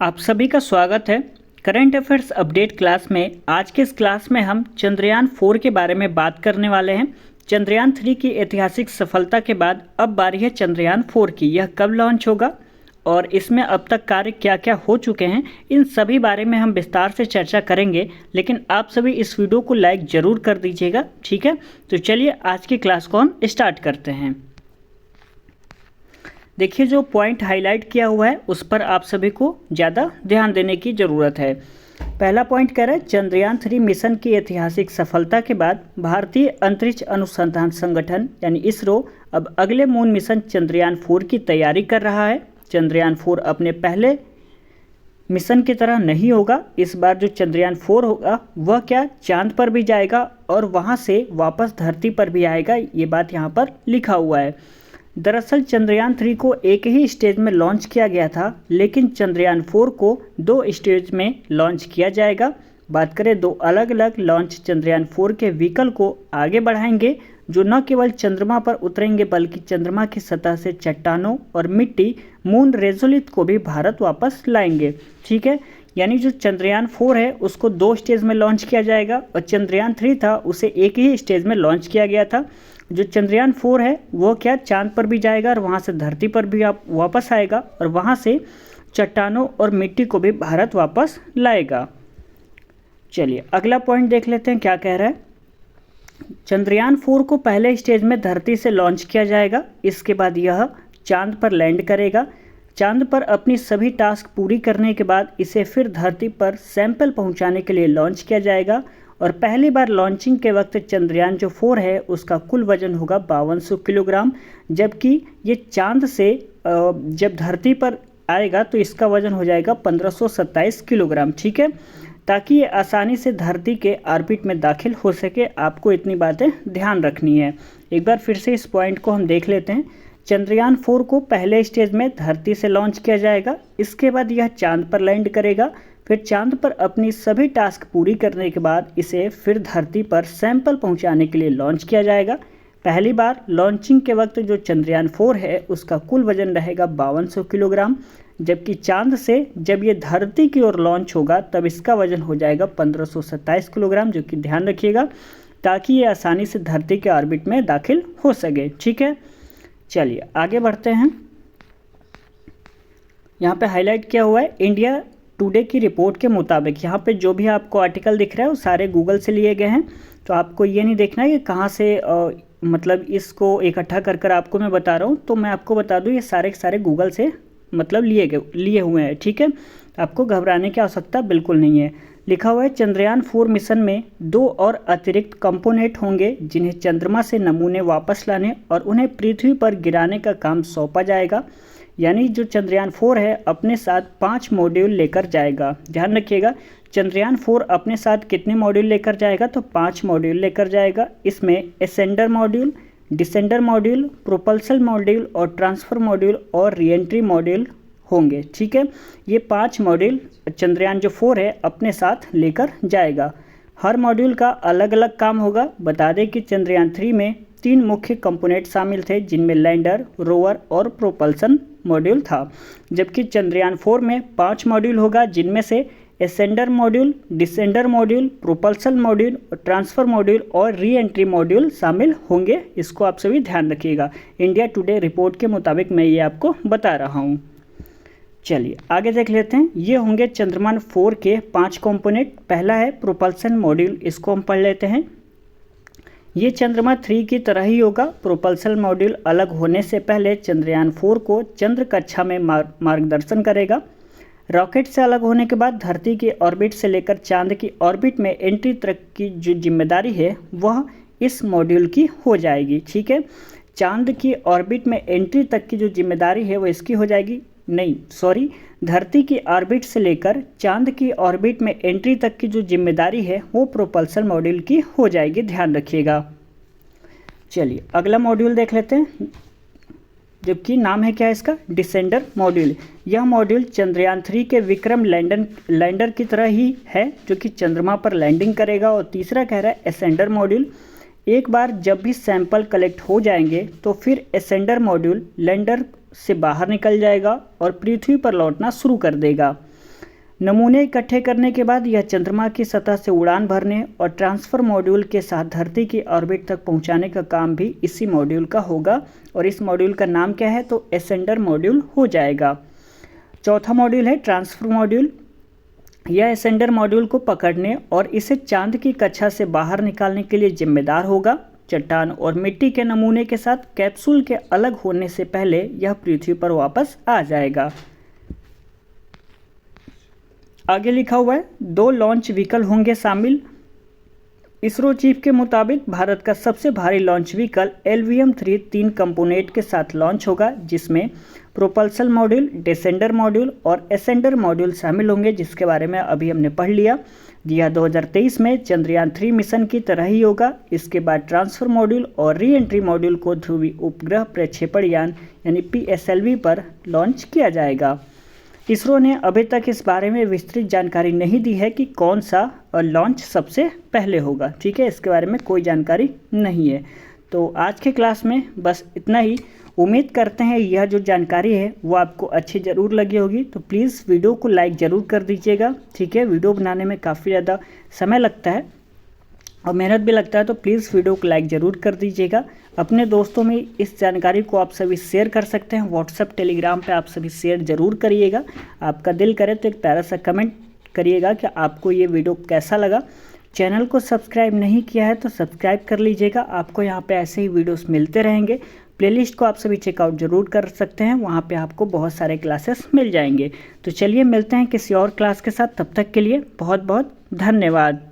आप सभी का स्वागत है करंट अफेयर्स अपडेट क्लास में। आज के इस क्लास में हम चंद्रयान 4 के बारे में बात करने वाले हैं। चंद्रयान 3 की ऐतिहासिक सफलता के बाद अब बारी है चंद्रयान 4 की। यह कब लॉन्च होगा और इसमें अब तक कार्य क्या क्या हो चुके हैं, इन सभी बारे में हम विस्तार से चर्चा करेंगे। लेकिन आप सभी इस वीडियो को लाइक ज़रूर कर दीजिएगा, ठीक है। तो चलिए आज की क्लास को हम स्टार्ट करते हैं। देखिए, जो पॉइंट हाईलाइट किया हुआ है उस पर आप सभी को ज़्यादा ध्यान देने की ज़रूरत है। पहला पॉइंट कह रहा है चंद्रयान 3 मिशन की ऐतिहासिक सफलता के बाद भारतीय अंतरिक्ष अनुसंधान संगठन यानी इसरो अब अगले मून मिशन चंद्रयान 4 की तैयारी कर रहा है। चंद्रयान 4 अपने पहले मिशन की तरह नहीं होगा। इस बार जो चंद्रयान 4 होगा वह क्या चांद पर भी जाएगा और वहां से वापस धरती पर भी आएगा, ये बात यहाँ पर लिखा हुआ है। दरअसल चंद्रयान 3 को एक ही स्टेज में लॉन्च किया गया था, लेकिन चंद्रयान 4 को 2 स्टेज में लॉन्च किया जाएगा। बात करें 2 अलग अलग लॉन्च चंद्रयान 4 के व्हीकल को आगे बढ़ाएंगे, जो न केवल चंद्रमा पर उतरेंगे बल्कि चंद्रमा की सतह से चट्टानों और मिट्टी मून रेजोलिथ को भी भारत वापस लाएंगे, ठीक है। यानी जो चंद्रयान 4 है उसको 2 स्टेज में लॉन्च किया जाएगा और चंद्रयान 3 था उसे एक ही स्टेज में लॉन्च किया गया था। जो चंद्रयान 4 है वो क्या चांद पर भी जाएगा और वहाँ से धरती पर भी वापस आएगा और वहाँ से चट्टानों और मिट्टी को भी भारत वापस लाएगा। चलिए अगला पॉइंट देख लेते हैं क्या कह रहा है। चंद्रयान 4 को पहले स्टेज में धरती से लॉन्च किया जाएगा। इसके बाद यह चांद पर लैंड करेगा। चांद पर अपनी सभी टास्क पूरी करने के बाद इसे फिर धरती पर सैंपल पहुंचाने के लिए लॉन्च किया जाएगा और पहली बार लॉन्चिंग के वक्त चंद्रयान जो 4 है उसका कुल वजन होगा 5200 किलोग्राम, जबकि ये चांद से जब धरती पर आएगा तो इसका वजन हो जाएगा 1527 किलोग्राम, ठीक है, ताकि ये आसानी से धरती के ऑर्बिट में दाखिल हो सके। आपको इतनी बातें ध्यान रखनी है। एक बार फिर से इस पॉइंट को हम देख लेते हैं। चंद्रयान 4 को पहले स्टेज में धरती से लॉन्च किया जाएगा। इसके बाद यह चांद पर लैंड करेगा। फिर चांद पर अपनी सभी टास्क पूरी करने के बाद इसे फिर धरती पर सैंपल पहुंचाने के लिए लॉन्च किया जाएगा। पहली बार लॉन्चिंग के वक्त जो चंद्रयान 4 है उसका कुल वजन रहेगा 5200 किलोग्राम, जबकि चांद से जब ये धरती की ओर लॉन्च होगा तब इसका वजन हो जाएगा 1527 किलोग्राम, जो कि ध्यान रखिएगा ताकि ये आसानी से धरती के ऑर्बिट में दाखिल हो सके, ठीक है। चलिए आगे बढ़ते हैं। यहाँ पे हाईलाइट किया हुआ है इंडिया टुडे की रिपोर्ट के मुताबिक। यहाँ पे जो भी आपको आर्टिकल दिख रहा है वो सारे गूगल से लिए गए हैं, तो आपको ये नहीं देखना है कि कहाँ से मतलब इसको इकट्ठा कर आपको मैं बता रहा हूँ। तो मैं आपको बता दूँ ये सारे के सारे गूगल से मतलब लिए हुए हैं, ठीक है। आपको घबराने की आवश्यकता बिल्कुल नहीं है। लिखा हुआ है चंद्रयान 4 मिशन में 2 और अतिरिक्त कंपोनेंट होंगे जिन्हें चंद्रमा से नमूने वापस लाने और उन्हें पृथ्वी पर गिराने का काम सौंपा जाएगा। यानी जो चंद्रयान 4 है अपने साथ 5 मॉड्यूल लेकर जाएगा। ध्यान रखिएगा चंद्रयान 4 अपने साथ कितने मॉड्यूल लेकर जाएगा, तो 5 मॉड्यूल लेकर जाएगा। इसमें ascender module, descender module, propulsion module और ट्रांसफर मॉड्यूल और रीएंट्री मॉड्यूल होंगे, ठीक है। ये 5 मॉड्यूल चंद्रयान जो 4 है अपने साथ लेकर जाएगा। हर मॉड्यूल का अलग अलग काम होगा। बता दें कि चंद्रयान 3 में 3 मुख्य कंपोनेंट शामिल थे जिनमें लैंडर, रोवर और प्रोपल्सन मॉड्यूल था, जबकि चंद्रयान 4 में 5 मॉड्यूल होगा जिनमें से ascender module, descender module, propulsion module, transfer module और री एंट्री मॉड्यूल शामिल होंगे। इसको आप सभी ध्यान रखिएगा। इंडिया टुडे रिपोर्ट के मुताबिक मैं ये आपको बता रहा हूँ। चलिए आगे देख लेते हैं। ये होंगे चंद्रयान 4 के 5 कंपोनेंट। पहला है प्रोपल्सन मॉड्यूल, इसको हम पढ़ लेते हैं। ये चंद्रयान 3 की तरह ही होगा। प्रोपल्सन मॉड्यूल अलग होने से पहले चंद्रयान 4 को चंद्र कक्षा में मार्गदर्शन करेगा। रॉकेट से अलग होने के बाद धरती के ऑर्बिट से लेकर चांद की ऑर्बिट में एंट्री तक की जो जिम्मेदारी है वह इस मॉड्यूल की हो जाएगी, ठीक है। चांद की ऑर्बिट में एंट्री तक की जो जिम्मेदारी है वो इसकी हो जाएगी, नहीं सॉरी, धरती की ऑर्बिट से लेकर चांद की ऑर्बिट में एंट्री तक की जो जिम्मेदारी है वो प्रोपल्सन मॉड्यूल की हो जाएगी, ध्यान रखिएगा। चलिए अगला मॉड्यूल देख लेते हैं, जबकि नाम है क्या इसका, डिसेंडर मॉड्यूल। यह मॉड्यूल चंद्रयान 3 के विक्रम लैंडर की तरह ही है जो कि चंद्रमा पर लैंडिंग करेगा। और तीसरा कह रहा है एसेंडर मॉड्यूल। एक बार जब भी सैंपल कलेक्ट हो जाएंगे तो फिर एसेंडर मॉड्यूल लैंडर से बाहर निकल जाएगा और पृथ्वी पर लौटना शुरू कर देगा। नमूने इकट्ठे करने के बाद यह चंद्रमा की सतह से उड़ान भरने और ट्रांसफर मॉड्यूल के साथ धरती की ऑर्बिट तक पहुंचाने का काम भी इसी मॉड्यूल का होगा। और इस मॉड्यूल का नाम क्या है, तो एसेंडर मॉड्यूल हो जाएगा। चौथा मॉड्यूल है ट्रांसफर मॉड्यूल। यह एसेंडर मॉड्यूल को पकड़ने और इसे चांद की कक्षा से बाहर निकालने के लिए जिम्मेदार होगा। चट्टान और मिट्टी के नमूने के साथ कैप्सूल के अलग होने से पहले यह पृथ्वी पर वापस आ जाएगा। आगे लिखा हुआ है 2 लॉन्च व्हीकल होंगे शामिल। इसरो चीफ के मुताबिक भारत का सबसे भारी लॉन्च व्हीकल LVM-3 3 कंपोनेंट के साथ लॉन्च होगा, जिसमें प्रोपल्सन मॉड्यूल, डिसेंडर मॉड्यूल और एसेंडर मॉड्यूल शामिल होंगे, जिसके बारे में अभी हमने पढ़ लिया। यह 2023 में चंद्रयान 3 मिशन की तरह ही होगा। इसके बाद ट्रांसफर मॉड्यूल और री एंट्री मॉड्यूल को ध्रुवीय उपग्रह प्रक्षेपण यान यानी PSLV पर लॉन्च किया जाएगा। इसरो ने अभी तक इस बारे में विस्तृत जानकारी नहीं दी है कि कौन सा लॉन्च सबसे पहले होगा। ठीक है, इसके बारे में कोई जानकारी नहीं है। तो आज के क्लास में बस इतना ही। उम्मीद करते हैं यह जो जानकारी है वो आपको अच्छी ज़रूर लगी होगी। तो प्लीज़ वीडियो को लाइक ज़रूर कर दीजिएगा। ठीक है, वीडियो बनाने में काफ़ी ज़्यादा समय लगता है और मेहनत भी लगता है, तो प्लीज़ वीडियो को लाइक ज़रूर कर दीजिएगा। अपने दोस्तों में इस जानकारी को आप सभी शेयर कर सकते हैं। व्हाट्सएप, टेलीग्राम पे आप सभी शेयर ज़रूर करिएगा। आपका दिल करे तो एक प्यारा सा कमेंट करिएगा कि आपको ये वीडियो कैसा लगा। चैनल को सब्सक्राइब नहीं किया है तो सब्सक्राइब कर लीजिएगा। आपको यहाँ पे ऐसे ही वीडियोस मिलते रहेंगे। प्लेलिस्ट को आप सभी चेकआउट ज़रूर कर सकते हैं, वहाँ पे आपको बहुत सारे क्लासेस मिल जाएंगे। तो चलिए मिलते हैं किसी और क्लास के साथ, तब तक के लिए बहुत बहुत धन्यवाद।